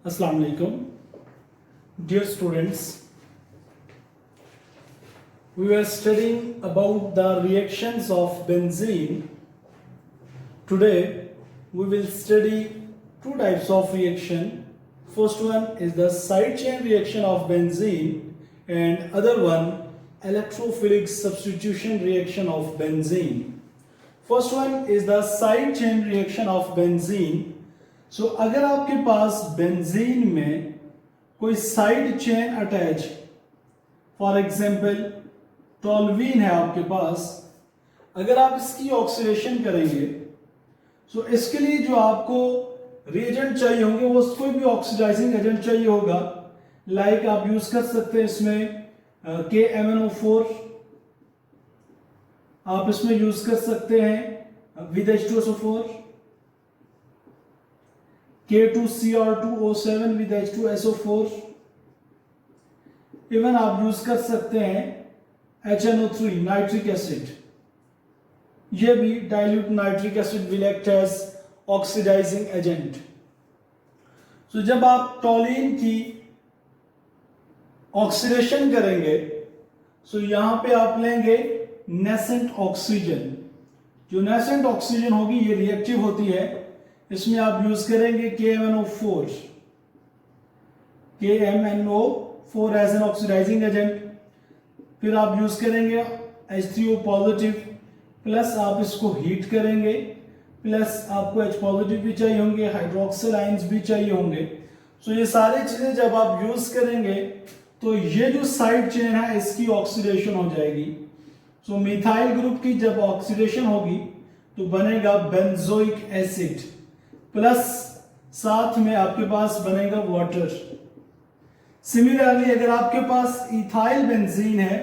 Assalamu alaikum. Dear students, we were studying about the reactions of benzene. Today we will study two types of reaction. First one is the side chain reaction of benzene and other one electrophilic substitution reaction of benzene. First one is the side chain reaction of benzene. सो अगर आपके पास benzene में कोई side chain attach, for example toluene है आपके पास, अगर आप इसकी oxidation करेंगे तो इसके लिए जो आपको रिएजेंट चाहिए होंगे वो कोई भी ऑक्सीडाइजिंग एजेंट चाहिए होगा. लाइक आप यूज कर सकते हैं इसमें KMnO4, आप इसमें यूज कर सकते हैं with H2SO4, K2Cr2O7 with H2SO4, even आप यूज कर सकते हैं HNO3 नाइट्रिक एसिड. ये भी dilute nitric acid will act as oxidising agent. तो जब आप टोल्यूइन की ऑक्सीडेशन करेंगे तो यहां पे आप लेंगे नेसेंट ऑक्सीजन. जो नेसेंट ऑक्सीजन होगी ये रिएक्टिव होती है, इसमें आप यूज करेंगे KMnO4 as an oxidising agent. फिर आप यूज करेंगे H3O पॉजिटिव, प्लस आप इसको हीट करेंगे, प्लस आपको H पॉजिटिव भी चाहिए होंगे, हाइड्रोक्सिल आयंस भी चाहिए होंगे. सो ये सारी चीजें जब आप यूज करेंगे तो ये जो साइड चेन है इसकी ऑक्सीडेशन हो जाएगी. सो मिथाइल ग्रुप की जब ऑक्सीडेशन होगी तो बनेगा बेंजोइक एसिड, प्लस साथ में आपके पास बनेगा वाटर. सिमिलरली अगर आपके पास इथाइल बेंजीन है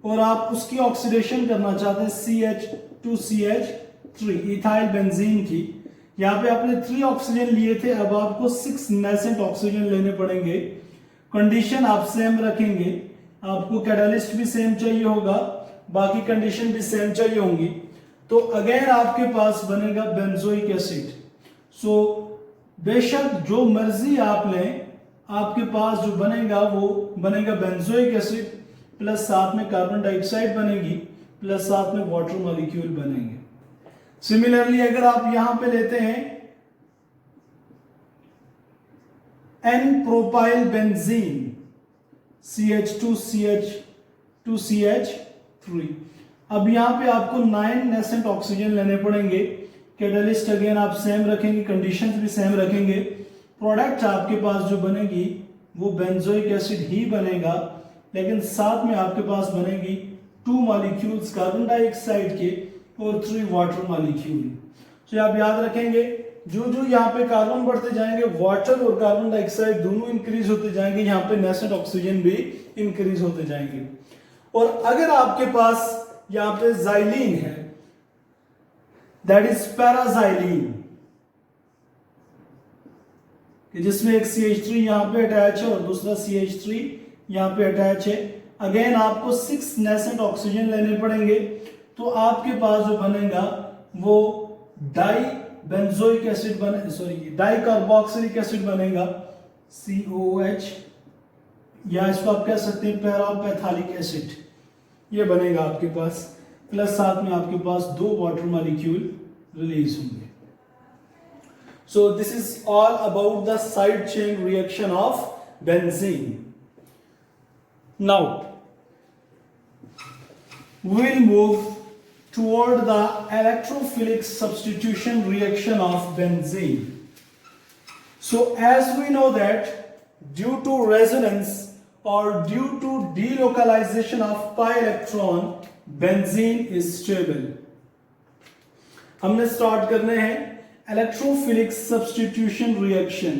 और आप उसकी ऑक्सीडेशन करना चाहते हैं CH2CH3 इथाइल बेंजीन की, यहाँ पे आपने 3 ऑक्सीजन लिए थे, अब आपको 6 नेसेंट ऑक्सीजन लेने पड़ेंगे. कंडीशन आप सेम रखेंगे, आपको कैटालिस्ट भी सेम चाहिए होगा, बाकी कंडीशन भी सेम चाहिए होंगी. तो अगेन आपके पास बनेगा बेंजोइक एसिड. सो बेशक जो मर्जी आप लें, आपके पास जो बनेगा वो बनेगा बेंजोइक एसिड, प्लस साथ में कार्बन डाइऑक्साइड बनेगी, प्लस साथ में वाटर मॉलिक्यूल बनेंगे. सिमिलरली अगर आप यहां पे लेते हैं N प्रोपाइल बेंजीन CH2CH2CH3, अब यहां पे आपको 9 नेसेंट ऑक्सीजन लेने पड़ेंगे. कैटलिस्ट अगेन आप सेम रखेंगे, कंडीशंस भी सेम रखेंगे. प्रोडक्ट आपके पास जो बनेगी वो बेंजोइक एसिड ही बनेगा, लेकिन साथ में आपके पास बनेगी 2 मॉलिक्यूल्स कार्बन डाइऑक्साइड के और 3 वाटर मॉलिक्यूल. तो आप याद रखेंगे जो जो यहाँ पे कार्बन बढ़ते जाएंगे वाटर और कार्बन डाइऑक्साइड दोनों इंक्रीज होते जाएंगे, यहाँ पे नेसेंट ऑक्सीजन भी इंक्रीज होते जाएंगे. और अगर आपके पास यहाँ पे जाइलीन है, दैट इज पैराजाइलीन, जिसमें एक CH3 यहां पे अटैच है और दूसरा CH3 यहां पे अटैच है. अगेन आपको 6 नेसेंट ऑक्सीजन लेने पड़ेंगे, तो आपके पास जो बनेगा वो di benzoic acid di carboxylic acid बनेगा COOH, या इसको आप कह सकते हैं पैरापैथालिक एसिड. ये बनेगा आपके पास, प्लस साथ में आपके पास 2 वाटर मॉलिक्यूल रिलीज होंगे. So this is all about the side chain reaction of benzene. Now we will move toward the electrophilic substitution reaction of benzene. So as we know that due to resonance or due to delocalization of pi electron, benzene is stable. हमने start करने हैं electrophilic substitution reaction.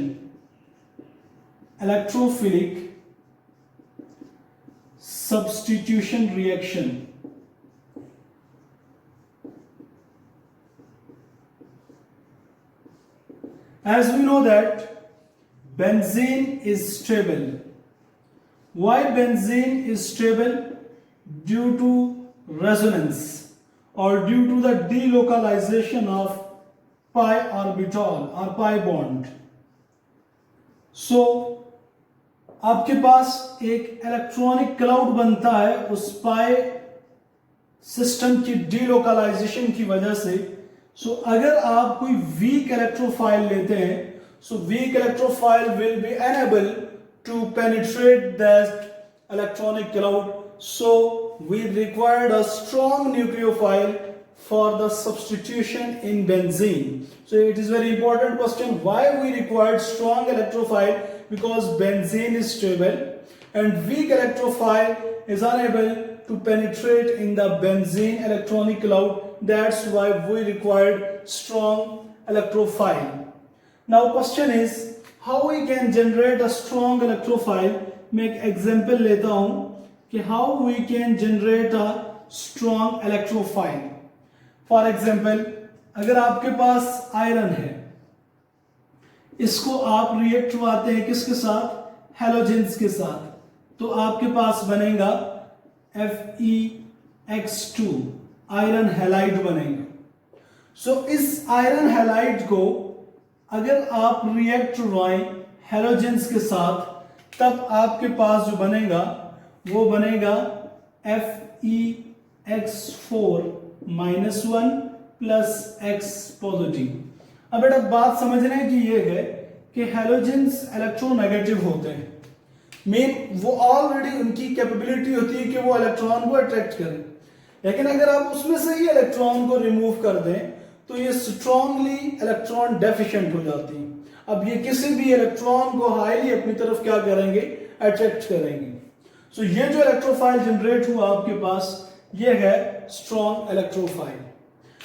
Electrophilic substitution reaction. As we know that benzene is stable. Why benzene is stable? Due to resonance or due to the delocalization of pi orbital or pi bond. सो आपके पास एक electronic cloud बनता है उस पाई system की delocalisation की वजह से। सो अगर आप कोई वीक इलेक्ट्रोफाइल लेते हैं, so weak electrophile will be unable to penetrate that electronic cloud. So we required a strong nucleophile for the substitution in benzene. So it is very important question, why we required strong electrophile? Because benzene is stable and weak electrophile is unable to penetrate in the benzene electronic cloud. That's why we required strong electrophile. Now question is how we can generate a strong electrophile. मैं एक example लेता हूं कि how we can generate a strong electrophile. For example, अगर आपके पास iron है, इसको आप रिएक्ट करवाते हैं किसके साथ? हेलोजेंस के साथ, तो आपके पास बनेगा FeX2 आयरन हैलाइड बनेगा। सो इस आयरन हैलाइड को अगर आप रिएक्ट करवाएं हेलोजेंस के साथ, तब आपके पास जो बनेगा वो बनेगा FeX4 -1 प्लस X पॉजिटिव। अब बेटा बात समझने की ये है कि हेलोजेंस इलेक्ट्रोनेगेटिव होते हैं, मेन वो ऑलरेडी उनकी कैपेबिलिटी होती है कि वो इलेक्ट्रॉन को अट्रैक्ट करें, लेकिन अगर आप उसमें से ही इलेक्ट्रॉन को रिमूव कर दें तो ये स्ट्रांगली इलेक्ट्रॉन डेफिशिएंट हो जाती है। अब ये किसी भी इलेक्ट्रॉन को हाईली अपनी तरफ क्या करेंगे? अट्रैक्ट करेंगे। सो ये जो इलेक्ट्रोफाइल जनरेट हुआ आपके पास, ये है स्ट्रॉन्ग इलेक्ट्रोफाइल।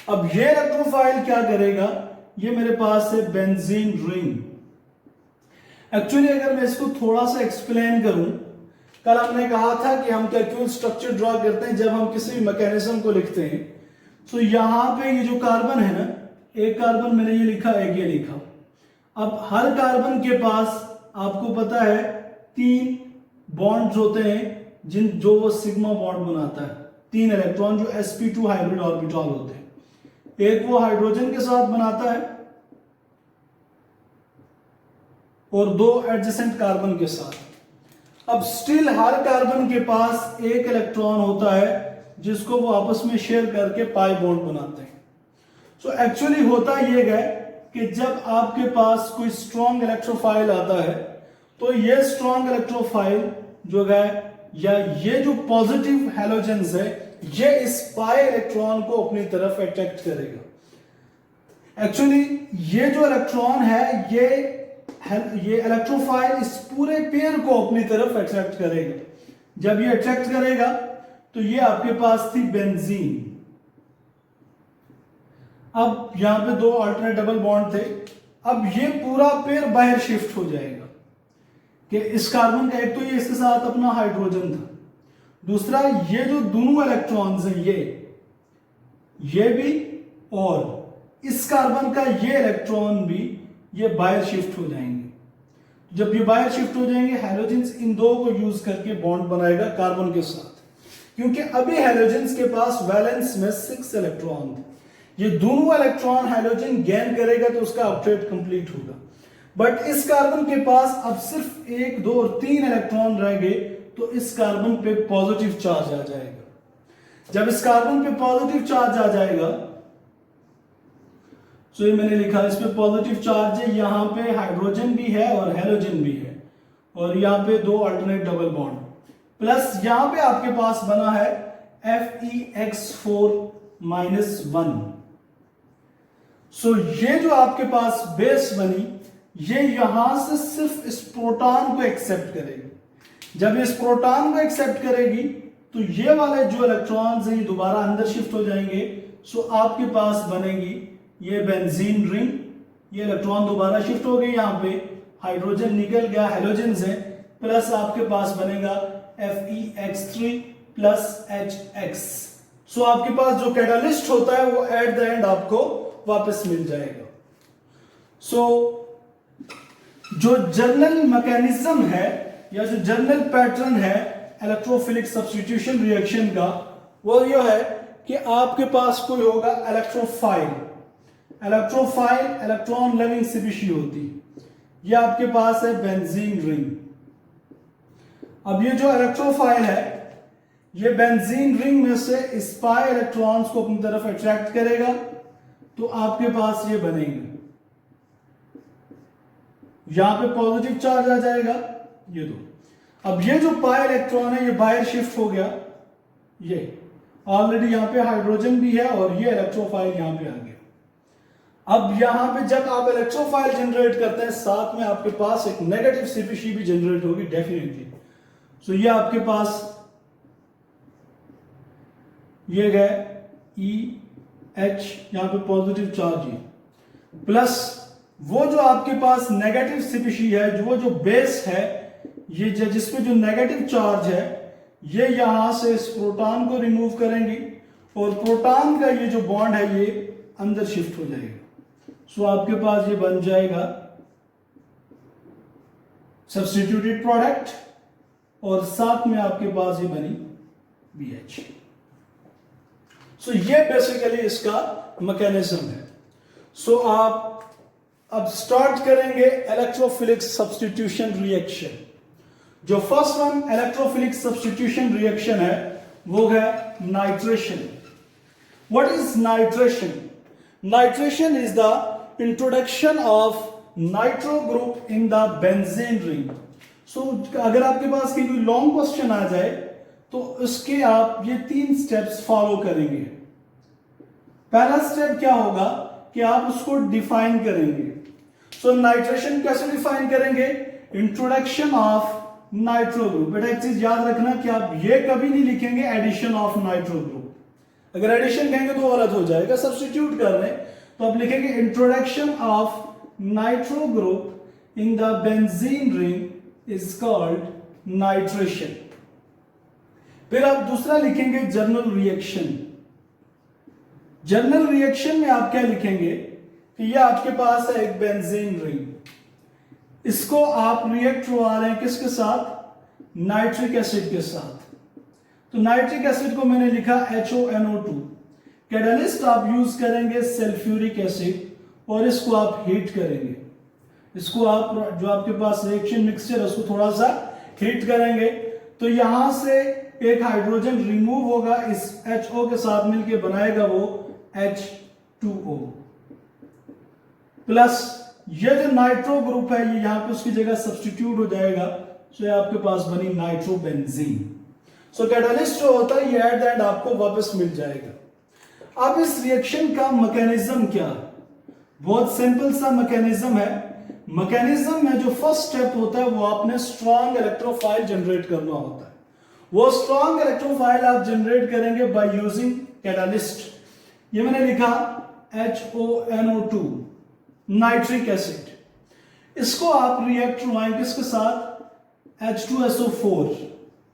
अब ये इलेक्ट्रोफाइल क्या करेगा? ये मेरे पास है बेंजीन रिंग। एक्चुअली अगर मैं इसको थोड़ा सा एक्सप्लेन करूं, कल हमने कहा था कि हम कैल्कुलस स्ट्रक्चर ड्रॉ करते हैं जब हम किसी भी मैकेनिज्म को लिखते हैं। तो यहां पे ये जो कार्बन है ना, एक कार्बन मैंने ये लिखा, एक ये लिखा। अब हर कार्बन के पास आपको पता है 3 बॉन्ड्स होते हैं जो वो सिग्मा बॉन्ड बनाता है, 3 इलेक्ट्रॉन जो sp2 हाइब्रिड ऑर्बिटल होते हैं। एक वो हाइड्रोजन के साथ बनाता है और 2 एडजेसेंट कार्बन के साथ। अब स्टिल हर कार्बन के पास एक इलेक्ट्रॉन होता है जिसको वो आपस में शेयर करके पाई बॉन्ड बनाते हैं। सो एक्चुअली होता ये है कि जब आपके पास कोई स्ट्रॉन्ग इलेक्ट्रोफाइल आता है, तो ये स्ट्रॉन्ग इलेक्ट्रोफाइल जो है या ये जो पॉजिटिव हैलोजेंस है, ये इस पाई इलेक्ट्रॉन को अपनी तरफ अट्रैक्ट करेगा। एक्चुअली ये जो इलेक्ट्रॉन है, ये इलेक्ट्रोफाइल इस पूरे पेयर को अपनी तरफ अट्रैक्ट करेगा। जब ये अट्रैक्ट करेगा तो ये आपके पास थी बेंजीन। अब यहां पे 2 अल्टरनेट डबल बॉन्ड थे। अब ये पूरा पेयर बाहर शिफ्ट हो जाएगा कि इस कार्बन का एक तो ये इसके साथ अपना हाइड्रोजन था, दूसरा ये जो दोनों इलेक्ट्रॉन्स हैं ये भी, और इस कार्बन का ये इलेक्ट्रॉन भी, ये बाहर शिफ्ट हो जाएंगे। जब ये बाहर शिफ्ट हो जाएंगे, हैलोजेंस इन दो को यूज करके बॉन्ड बनाएगा कार्बन के साथ, क्योंकि अभी हैलोजेंस के पास वैलेंस में 6 इलेक्ट्रॉन थे। ये दोनों इलेक्ट्रॉन हैलोजन गेन करेगा तो उसका ऑक्टेट कंप्लीट होगा। बट इस कार्बन के पास अब सिर्फ 1, 2 और 3 इलेक्ट्रॉन रह गए, तो इस कार्बन पे पॉजिटिव चार्ज आ जाएगा। जब इस कार्बन पे पॉजिटिव चार्ज आ जाएगा, तो ये मैंने लिखा इस पे पॉजिटिव चार्ज है, यहां पे हाइड्रोजन भी है और हैलोजन भी है, और यहां पे 2 अल्टरनेट डबल बॉन्ड, प्लस यहां पे आपके पास बना है FeX4 -1। सो ये जो आपके पास बेस बनी, ये यहां से सिर्फ इस प्रोटॉन को एक्सेप्ट करेगी। जब इस प्रोटॉन को एक्सेप्ट करेगी तो ये वाले जो इलेक्ट्रॉन्स हैं ये दोबारा अंदर शिफ्ट हो जाएंगे। सो आपके पास बनेगी ये बेंजीन रिंग, ये इलेक्ट्रॉन दोबारा शिफ्ट हो गए, यहां पे हाइड्रोजन निकल गया, हैलोजन है, प्लस आपके पास बनेगा FeX3 + HX। सो आपके पास जो कैटालिस्ट होता है वो एट द एंड आपको वापस मिल जाएगा। सो जो जर्नल मैकेनिज्म है या जो जर्नल पैटर्न है इलेक्ट्रोफिलिक सब्स्टिट्यूशन रिएक्शन का, वो ये है कि आपके पास कोई होगा इलेक्ट्रोफाइल इलेक्ट्रॉन लविंग स्पीशीज होती, ये आपके पास है बेंजीन रिंग। अब ये जो इलेक्ट्रोफाइल है ये बेंजीन रिंग में से इस पाई इलेक्ट्रॉन्स को अपनी तरफ अट्रैक्ट करेगा, तो आपके पास ये बनेंगे, यहां पे पॉजिटिव चार्ज आ जाएगा, ये दो। अब ये जो पाई इलेक्ट्रॉन है ये बाहर शिफ्ट हो गया, ये ऑलरेडी यहां पे हाइड्रोजन भी है और ये इलेक्ट्रोफाइल यहां पे आ गया। अब यहां पे जब आप इलेक्ट्रोफाइल जनरेट करते हैं साथ में आपके पास एक नेगेटिव सीपीसी भी जनरेट होगी डेफिनेटली। सो ये आपके पास ये गए ई एच, यहां पे पॉजिटिव चार्ज है, प्लस वो जो आपके पास नेगेटिव सीपीसी है, जो बेस है, ये जिसपे जो नेगेटिव चार्ज है ये यहां से इस प्रोटॉन को रिमूव करेंगी और प्रोटॉन का ये जो बॉन्ड है ये अंदर शिफ्ट हो जाएगा। सो आपके पास ये बन जाएगा सब्स्टिट्यूटेड प्रोडक्ट और साथ में आपके पास ये बनी BH। सो ये बेसिकली इसका मैकेनिज्म है। सो आप अब स्टार्ट करेंगे इलेक्ट्रोफिलिक सब्स्टिट्यूशन रिएक्शन। जो first one electrophilic substitution reaction है वो है nitration. What is nitration? Nitration is the introduction of nitro group in the benzene ring. So अगर आपके पास कोई लॉन्ग क्वेश्चन आ जाए तो उसके आप ये 3 स्टेप्स फॉलो करेंगे। पहला स्टेप क्या होगा कि आप उसको डिफाइन करेंगे। सो नाइट्रेशन कैसे डिफाइन करेंगे? Introduction of nitro group. बेटा एक चीज याद रखना कि आप ये कभी नहीं लिखेंगे एडिशन ऑफ नाइट्रो ग्रुप। अगर एडिशन कहेंगे तो गलत हो जाएगा, सब्स्टिट्यूट कर रहे तो आप लिखेंगे introduction of nitro group in the benzene ring is called nitration. फिर आप दूसरा लिखेंगे जर्नल रिएक्शन। जर्नल रिएक्शन में आप क्या लिखेंगे कि ये आपके पास है एक बेंजीन रिंग, इसको आप रिएक्ट करवा रहे हैं किसके साथ? नाइट्रिक एसिड के साथ। तो नाइट्रिक एसिड को मैंने लिखा HONO2। कैटलिस्ट आप यूज करेंगे सल्फ्यूरिक एसिड और इसको आप हीट करेंगे। इसको आप जो आपके पास रिएक्शन मिक्सचर है उसको थोड़ा सा हीट करेंगे तो यहां से एक हाइड्रोजन रिमूव होगा, इस HO के साथ मिलके बनाएगा वो H2O प्लस ये जो नाइट्रो ग्रुप है ये यहां पे उसकी जगह सब्स्टिट्यूट हो जाएगा। सो ये आपके पास बनी नाइट्रोबेंजीन। सो कैटलिस्ट जो होता है ये एट द एंड आपको वापस मिल जाएगा। अब इस रिएक्शन का मैकेनिज्म क्या? बहुत सिंपल सा मैकेनिज्म है। मैकेनिज्म में जो फर्स्ट स्टेप होता है वो आपने स्ट्रॉन्ग इलेक्ट्रोफाइल जनरेट करना होता है। वो स्ट्रॉन्ग इलेक्ट्रोफाइल आप जनरेट करेंगे बाय यूजिंग कैटलिस्ट। ये मैंने लिखा HONO2 नाइट्रिक एसिड। इसको आप रिएक्ट करवाएंगे किसके साथ? H2SO4।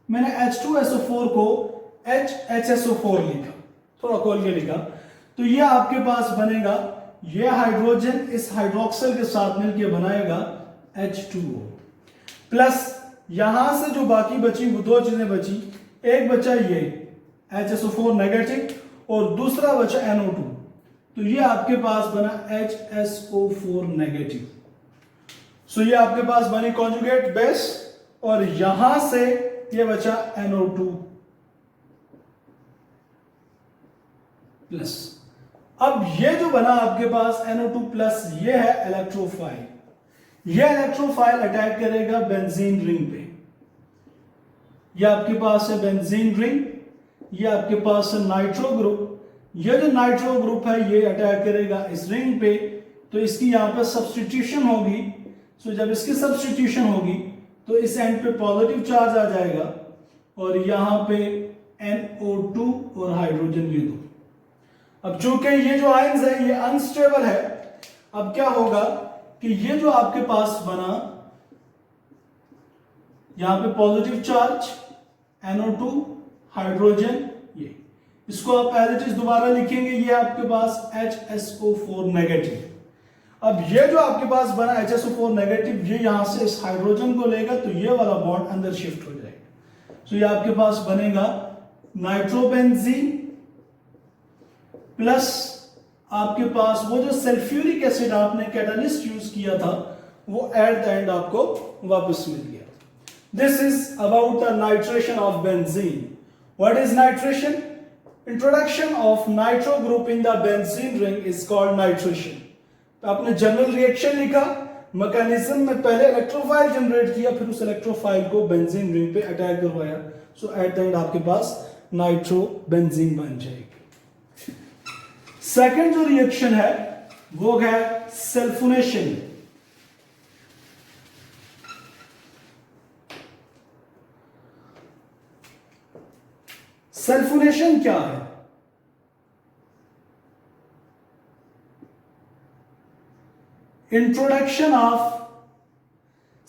मैंने H2SO4 को HHSO4 लिखा, थोड़ा खोल के लिखा, तो ये आपके पास बनेगा, ये हाइड्रोजन इस हाइड्रोक्सिल के साथ मिलकर बनाएगा H2O प्लस यहां से जो बाकी बची वो 2 चीजें बची, एक बचा ये HSO4 नेगेटिव और दूसरा बचा NO2, तो ये आपके पास बना HSO4 नेगेटिव। सो ये आपके पास बनी कॉन्जुगेट बेस और यहां से ये बचा NO2 प्लस। अब ये जो बना आपके पास NO2 प्लस ये है इलेक्ट्रोफाइल। ये इलेक्ट्रोफाइल अटैक करेगा बेंजीन रिंग पे। ये आपके पास है बेंजीन रिंग, ये आपके पास है नाइट्रो ग्रुप। ये जो नाइट्रो ग्रुप है ये अटैक करेगा इस रिंग पे, तो इसकी यहां पर सब्स्टिट्यूशन होगी। सो जब इसकी सब्स्टिट्यूशन होगी तो इस एंड पे पॉजिटिव चार्ज आ जाएगा और यहां पे NO2 और हाइड्रोजन ये दो। अब चूंकि ये जो आयंस है ये अनस्टेबल है, अब क्या होगा कि ये जो आपके पास बना यहां पे पॉजिटिव चार्ज NO2 हाइड्रोजन, ये इसको आप एज इट इज दोबारा लिखेंगे, ये आपके पास HSO4 नेगेटिव। अब ये जो आपके पास बना HSO4 नेगेटिव ये यहां से इस हाइड्रोजन को लेगा तो ये वाला बॉन्ड अंदर शिफ्ट हो जाएगा। तो ये आपके पास बनेगा नाइट्रोबेंजीन प्लस आपके पास वो जो सल्फ्यूरिक एसिड आपने कैटलिस्ट यूज किया था वो एट द एंड आपको वापस मिल गया. This is about the nitration of benzene. What is nitration? Introduction of nitro group in the benzene ring is called nitration. तो आपने जनरल रिएक्शन लिखा, मैकेनिज्म में पहले इलेक्ट्रोफाइल जनरेट किया, फिर उस इलेक्ट्रोफाइल को बेंजीन रिंग पे अटैक करवाया. सो एट द एंड आपके पास नाइट्रो बेंजीन बन जाएगी. सेकंड जो रिएक्शन है वो है सल्फोनेशन. सल्फोनेशन क्या है? Introduction of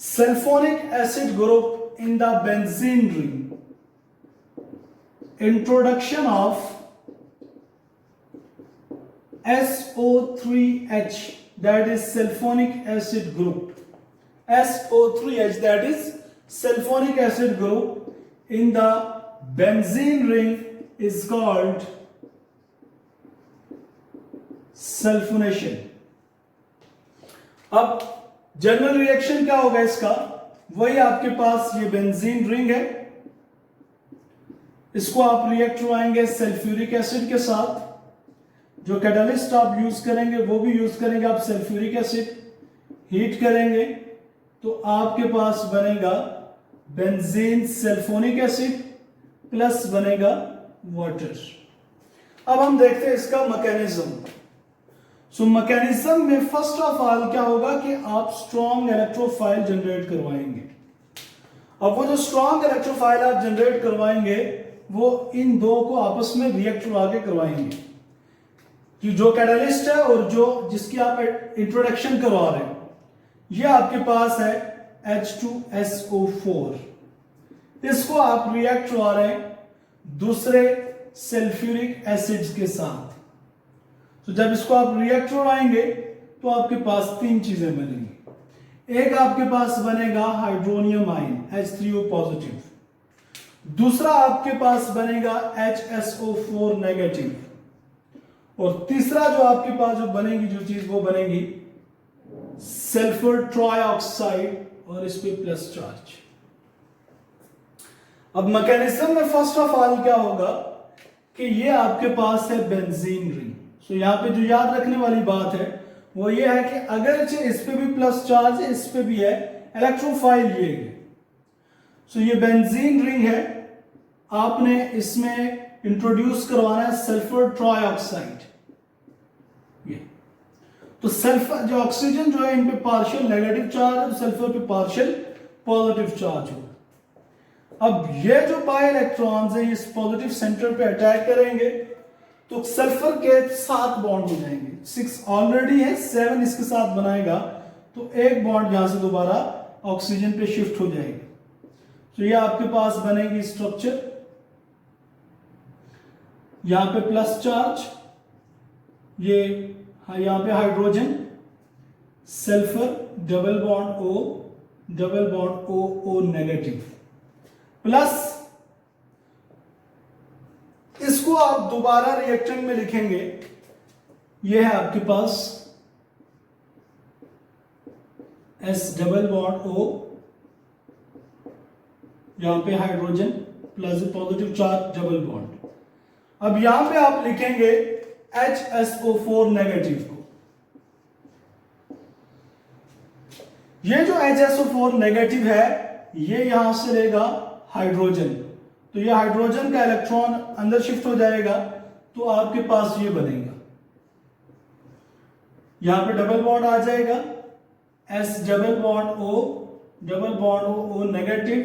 sulfonic acid group in the benzene ring. Introduction of SO3H, that is sulfonic acid group. SO3H, that is sulfonic acid group in the benzene ring is called sulfonation. अब general reaction क्या होगा इसका? वही आपके पास ये benzene ring है, इसको आप रिएक्ट करवाएंगे सल्फ्यूरिक एसिड के साथ. जो कैटालिस्ट आप यूज करेंगे वो भी यूज करेंगे आप सल्फ्यूरिक एसिड. हीट करेंगे तो आपके पास बनेगा बेंजीन सल्फोनिक एसिड प्लस बनेगा वाटर. अब हम देखते हैं इसका मैकेनिज्म. सो मैकेनिज्म में फर्स्ट ऑफ ऑल क्या होगा कि आप स्ट्रॉन्ग इलेक्ट्रोफाइल जनरेट करवाएंगे. अब वो जो स्ट्रॉन्ग इलेक्ट्रोफाइल आप जनरेट करवाएंगे वो इन दो को आपस में रिएक्ट करवा के करवाएंगे. कि जो कैटालिस्ट है और जो जिसकी आप इंट्रोडक्शन करवा रहे हैं, ये आपके पास है H2SO4. इसको आप रिएक्ट करवा रहे हैं दूसरे सल्फ्यूरिक एसिड्स के साथ. तो जब इसको आप रिएक्ट करवाएंगे तो आपके पास तीन चीजें बनेंगी. एक आपके पास बनेगा हाइड्रोनियम आयन H3O पॉजिटिव. दूसरा आपके पास बनेगा HSO4 नेगेटिव. और तीसरा जो आपके पास जो बनेगी जो चीज वो बनेगी सल्फर ट्राइऑक्साइड और इस पे प्लस चार्ज. अब मैकेनिज्म में फर्स्ट ऑफ ऑल क्या होगा कि ये आपके पास है बेंजीन रिंग. सो यहां पे जो याद रखने वाली बात है वो ये है कि अगर इस पे भी प्लस चार्ज है, इस पे भी है, इलेक्ट्रोफाइल ये है. सो ये बेंजीन रिंग है, आपने इसमें इंट्रोड्यूस करवाना है सल्फर ट्राइऑक्साइड. ये तो सल्फर जो ऑक्सीजन जो है इन पे पार्शियल नेगेटिव चार्ज है, तो सल्फर पे पार्शियल पॉजिटिव चार्ज हो. अब ये जो बाई इलेक्ट्रॉन्स है इस पॉजिटिव सेंटर पे अटैक करेंगे तो सल्फर के 7 बॉन्ड हो जाएंगे. 6 ऑलरेडी है, 7 इसके साथ बनाएगा तो एक बॉन्ड यहां से दोबारा ऑक्सीजन पे शिफ्ट हो जाएगा. तो ये आपके पास बनेगी स्ट्रक्चर. यहां पे प्लस चार्ज, ये यहां पे hydrogen, sulphur, double bond O, double bond O negative, plus इसको आप दोबारा रिएक्शन में लिखेंगे. यह है आपके पास S डबल बॉन्ड O, यहां पे hydrogen plus positive charge double bond. अब यहां पे आप लिखेंगे HSO4 नेगेटिव को. ये जो HSO4 नेगेटिव है ये यहां से लेगा हाइड्रोजन, तो ये हाइड्रोजन का इलेक्ट्रॉन अंदर शिफ्ट हो जाएगा तो आपके पास ये बनेगा. यहां पे डबल बॉन्ड आ जाएगा, S double bond O, double bond O negative,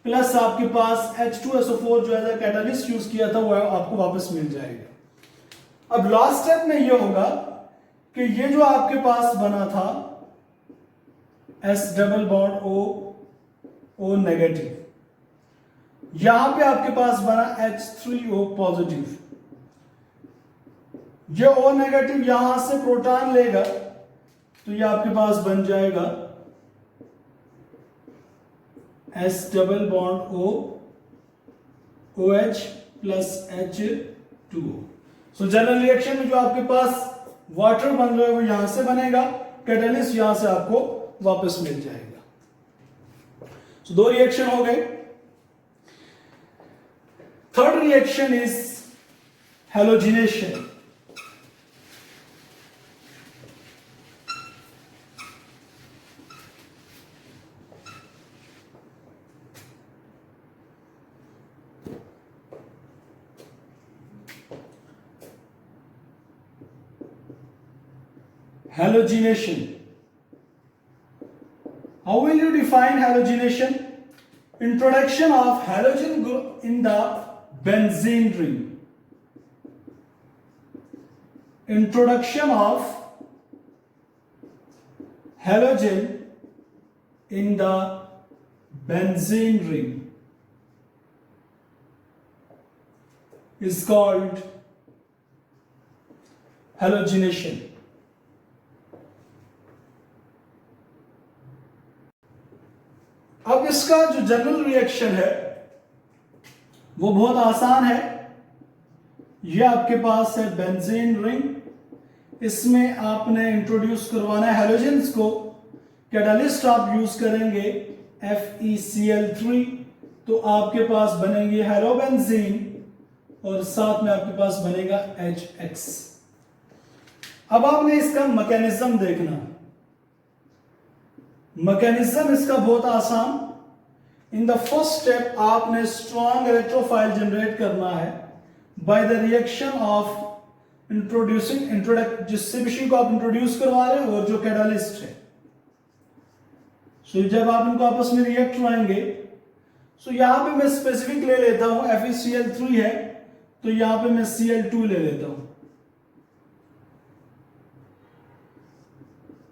plus आपके पास H2SO4 जो एज कैटालिस्ट यूज किया था वो आपको वापस मिल जाएगा. अब लास्ट स्टेप में ये होगा कि ये जो आपके पास बना था S double bond O negative, यहां पे आपके पास बना H3O पॉजिटिव. ये O नेगेटिव यहां से प्रोटॉन लेगा तो ये आपके पास बन जाएगा S double bond O OH plus H2O. सो जनरल रिएक्शन में जो आपके पास वाटर बन रहा है वो यहां से बनेगा, कैटालिस्ट यहां से आपको वापस मिल जाएगा। तो दो रिएक्शन हो गए। Third reaction is halogenation. Halogenation. How will you define halogenation? Introduction of halogen group in the benzene ring. Introduction of halogen in the benzene ring is called halogenation. अब इसका जो जनरल रिएक्शन है वो बहुत आसान है। ये आपके पास है बेंजीन रिंग, इसमें आपने इंट्रोड्यूस करवाना है हैलोजेंस को। कैटालिस्ट आप यूज करेंगे FeCl3, तो आपके पास बनेंगे हेलोबेंजीन और साथ में आपके पास बनेगा HX। अब आपने इसका मैकेनिज्म देखना। मैकेनिज्म इसका बहुत आसान। इन द फर्स्ट स्टेप आपने स्ट्रॉन्ग इलेक्ट्रोफाइल जनरेट करना है by the reaction of introducing जिस स्पीशीज को आप इंट्रोड्यूस करवा रहे हो और जो कैटालिस्ट है। सो जब आप इनको आपस में रिएक्ट कराएंगे, सो यहां पे मैं स्पेसिफिक ले लेता हूं FeCl3 है, तो यहां पे मैं Cl2 ले लेता हूं।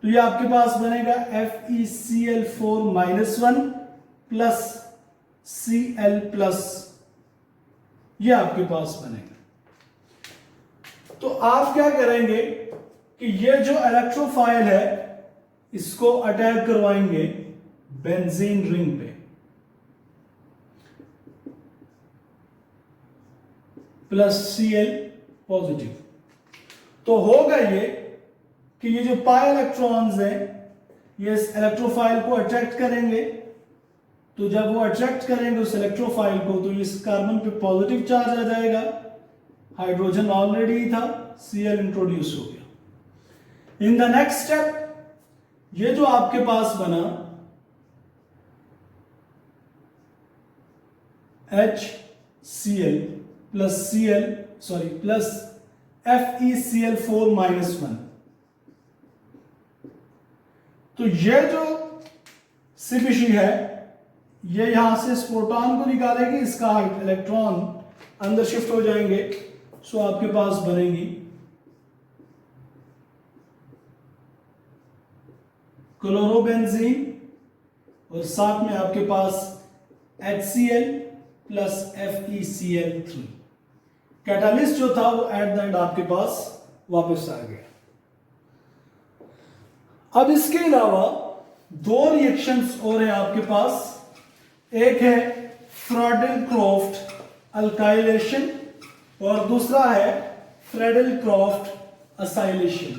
तो ये आपके पास बनेगा FeCl4-1 प्लस Cl+, ये आपके पास बनेगा। तो आप क्या करेंगे कि ये जो इलेक्ट्रोफाइल है इसको अटैक करवाएंगे बेंजीन रिंग पे, प्लस Cl पॉजिटिव। तो होगा ये कि ये जो पाई इलेक्ट्रॉन्स हैं ये इस इलेक्ट्रोफाइल को अट्रैक्ट करेंगे। तो जब वो अट्रैक्ट करेंगे उस इलेक्ट्रोफाइल को, तो इस कार्बन पे पॉजिटिव चार्ज आ जाएगा। हाइड्रोजन ऑलरेडी था, Cl इंट्रोड्यूस हो गया। इन द नेक्स्ट स्टेप ये जो आपके पास बना HCl प्लस FeCl4-1, तो ये जो स्पीशीज है ये यहां से इस प्रोटॉन को निकालेगी, इसका इलेक्ट्रॉन अंदर शिफ्ट हो जाएंगे। सो आपके पास बनेगी क्लोरोबेंजीन और साथ में आपके पास HCl प्लस FeCl3। कैटालिस्ट जो था वो एट द एंड आपके पास वापस आ गया। अब इसके अलावा दो रिएक्शंस और हैं आपके पास। एक है फ्रेडल-क्राफ्ट अल्काइलेशन और दूसरा है फ्रेडल-क्राफ्ट असाइलेशन।